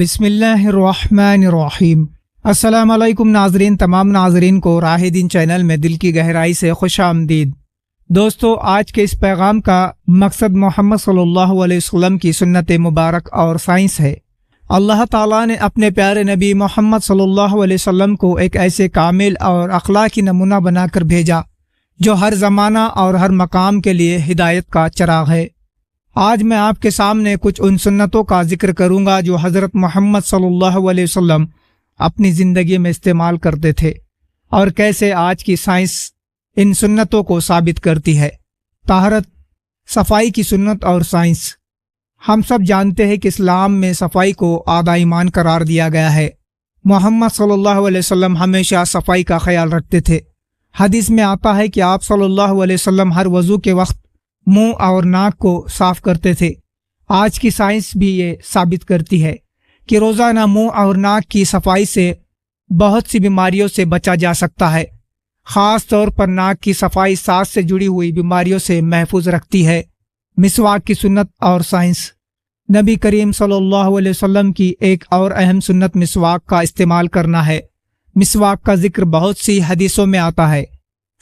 بسم اللہ الرحمن الرحیم۔ السلام علیکم ناظرین، تمام ناظرین کو راہ دین چینل میں دل کی گہرائی سے خوش آمدید۔ دوستو، آج کے اس پیغام کا مقصد محمد صلی اللہ علیہ وسلم کی سنت مبارک اور سائنس ہے۔ اللہ تعالیٰ نے اپنے پیارے نبی محمد صلی اللہ علیہ وسلم کو ایک ایسے کامل اور اخلاقی نمونہ بنا کر بھیجا جو ہر زمانہ اور ہر مقام کے لیے ہدایت کا چراغ ہے۔ آج میں آپ کے سامنے کچھ ان سنتوں کا ذکر کروں گا جو حضرت محمد صلی اللہ علیہ وسلم اپنی زندگی میں استعمال کرتے تھے، اور کیسے آج کی سائنس ان سنتوں کو ثابت کرتی ہے۔ طہارت، صفائی کی سنت اور سائنس۔ ہم سب جانتے ہیں کہ اسلام میں صفائی کو اعلیٰ ایمان قرار دیا گیا ہے۔ محمد صلی اللہ علیہ وسلم ہمیشہ صفائی کا خیال رکھتے تھے۔ حدیث میں آتا ہے کہ آپ صلی اللہ علیہ وسلم ہر وضو کے وقت منہ اور ناک کو صاف کرتے تھے۔ آج کی سائنس بھی یہ ثابت کرتی ہے کہ روزانہ منہ اور ناک کی صفائی سے بہت سی بیماریوں سے بچا جا سکتا ہے۔ خاص طور پر ناک کی صفائی سانس سے جڑی ہوئی بیماریوں سے محفوظ رکھتی ہے۔ مسواک کی سنت اور سائنس۔ نبی کریم صلی اللہ علیہ وسلم کی ایک اور اہم سنت مسواک کا استعمال کرنا ہے۔ مسواک کا ذکر بہت سی حدیثوں میں آتا ہے۔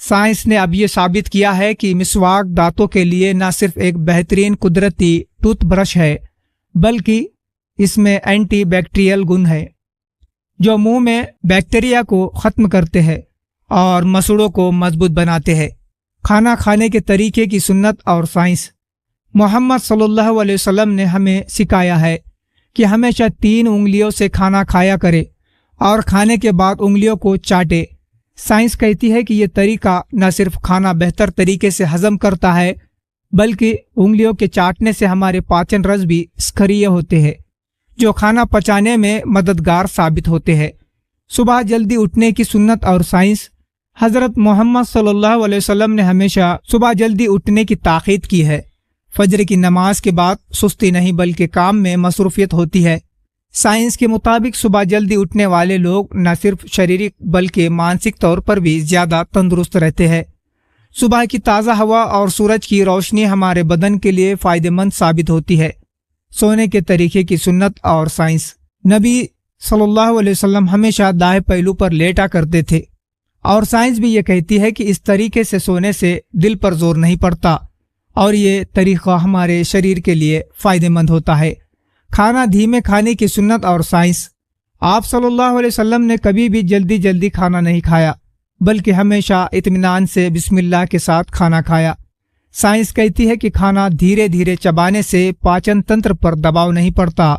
سائنس نے اب یہ ثابت کیا ہے کہ مسواک دانتوں کے لیے نہ صرف ایک بہترین قدرتی ٹوتھ برش ہے، بلکہ اس میں اینٹی بیکٹیریل گن ہے جو منہ میں بیکٹیریا کو ختم کرتے ہیں اور مسوڑوں کو مضبوط بناتے ہیں۔ کھانا کھانے کے طریقے کی سنت اور سائنس۔ محمد صلی اللہ علیہ وسلم نے ہمیں سکھایا ہے کہ ہمیشہ 3 انگلیوں سے کھانا کھایا کرے اور کھانے کے بعد انگلیوں کو چاٹے۔ سائنس کہتی ہے کہ یہ طریقہ نہ صرف کھانا بہتر طریقے سے ہضم کرتا ہے، بلکہ انگلیوں کے چاٹنے سے ہمارے پاچن رس بھی سکھریہ ہوتے ہیں جو کھانا پچانے میں مددگار ثابت ہوتے ہیں۔ صبح جلدی اٹھنے کی سنت اور سائنس۔ حضرت محمد صلی اللہ علیہ وسلم نے ہمیشہ صبح جلدی اٹھنے کی تاکید کی ہے۔ فجر کی نماز کے بعد سستی نہیں بلکہ کام میں مصروفیت ہوتی ہے۔ سائنس کے مطابق صبح جلدی اٹھنے والے لوگ نہ صرف شریرک بلکہ مانسک طور پر بھی زیادہ تندرست رہتے ہیں۔ صبح کی تازہ ہوا اور سورج کی روشنی ہمارے بدن کے لیے فائدہ مند ثابت ہوتی ہے۔ سونے کے طریقے کی سنت اور سائنس۔ نبی صلی اللہ علیہ وسلم ہمیشہ دائیں پہلو پر لیٹا کرتے تھے، اور سائنس بھی یہ کہتی ہے کہ اس طریقے سے سونے سے دل پر زور نہیں پڑتا، اور یہ طریقہ ہمارے شریر کے لیے فائدہ مند ہوتا ہے۔ کھانا دھیمے کھانے کی سنت اور سائنس۔ آپ صلی اللہ علیہ وسلم نے کبھی بھی جلدی کھانا نہیں کھایا، بلکہ ہمیشہ اطمینان سے بسم اللہ کے ساتھ کھانا کھایا۔ سائنس کہتی ہے کہ کھانا دھیرے دھیرے چبانے سے پاچن تنتر پر دباؤ نہیں پڑتا،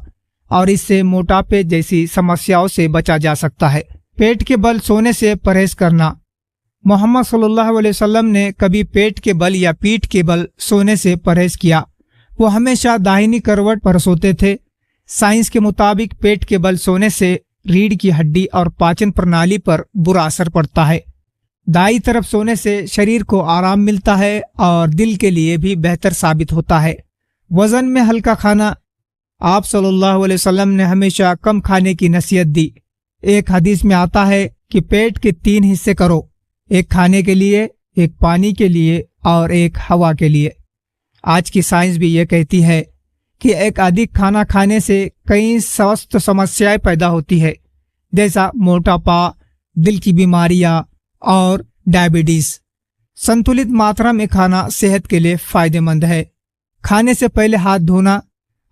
اور اس سے موٹاپے جیسی سمسیاؤں سے بچا جا سکتا ہے۔ پیٹ کے بل سونے سے پرہیز کرنا۔ محمد صلی اللہ علیہ وسلم نے کبھی پیٹ کے بل یا پیٹھ کے بل سونے سے پرہیز کیا۔ وہ ہمیشہ داہنی کروٹ پر سوتے تھے۔ سائنس کے مطابق پیٹ کے بل سونے سے ریڑھ کی ہڈی اور پاچن پرنالی پر برا اثر پڑتا ہے۔ دائیں طرف سونے سے شریر کو آرام ملتا ہے اور دل کے لیے بھی بہتر ثابت ہوتا ہے۔ وزن میں ہلکا کھانا۔ آپ صلی اللہ علیہ وسلم نے ہمیشہ کم کھانے کی نصیحت دی۔ ایک حدیث میں آتا ہے کہ پیٹ کے 3 حصے کرو، ایک کھانے کے لیے، ایک پانی کے لیے اور ایک ہوا کے لیے۔ آج کی سائنس بھی یہ کہتی ہے کہ ایک ادھک کھانا کھانے سے کئی سوست سمسیائیں پیدا ہوتی ہے، جیسا موٹاپا، دل کی بیماریاں اور ڈائبٹیز۔ سنتولت ماترا میں کھانا صحت کے لیے فائدہ مند ہے۔ کھانے سے پہلے ہاتھ دھونا۔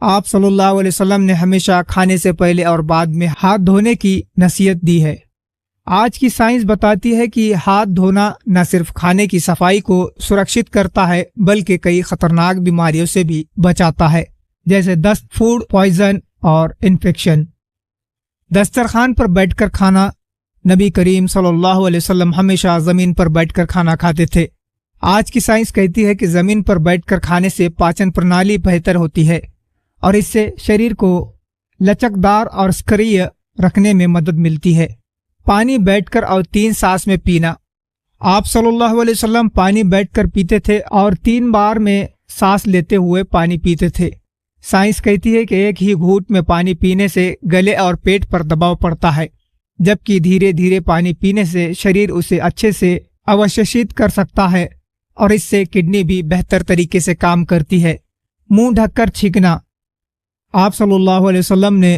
آپ صلی اللہ علیہ وسلم نے ہمیشہ کھانے سے پہلے اور بعد میں ہاتھ دھونے کی نصیحت دی ہے۔ آج کی سائنس بتاتی ہے کہ ہاتھ دھونا نہ صرف کھانے کی صفائی کو سرکشت کرتا ہے بلکہ کئی خطرناک بیماریوں سے بھی بچاتا ہے، جیسے دست، فوڈ پوائزن اور انفیکشن۔ دسترخوان پر بیٹھ کر کھانا۔ نبی کریم صلی اللہ علیہ وسلم ہمیشہ زمین پر بیٹھ کر کھانا کھاتے تھے۔ آج کی سائنس کہتی ہے کہ زمین پر بیٹھ کر کھانے سے پاچن پرنالی بہتر ہوتی ہے، اور اس سے شریر کو لچکدار اور سکریہ رکھنے میں مدد ملتی ہے۔ پانی بیٹھ کر اور 3 سانس میں پینا۔ آپ صلی اللہ علیہ وسلم پانی بیٹھ کر پیتے تھے اور 3 بار میں سانس لیتے ہوئے پانی پیتے تھے۔ سائنس کہتی ہے کہ ایک ہی گھونٹ میں پانی پینے سے گلے اور پیٹ پر دباؤ پڑتا ہے، جبکہ دھیرے دھیرے پانی پینے سے شریر اسے اچھے سے اوششت کر سکتا ہے، اور اس سے کڈنی بھی بہتر طریقے سے کام کرتی ہے۔ منہ ڈھک کر چھینکنا۔ آپ صلی اللہ علیہ وسلم نے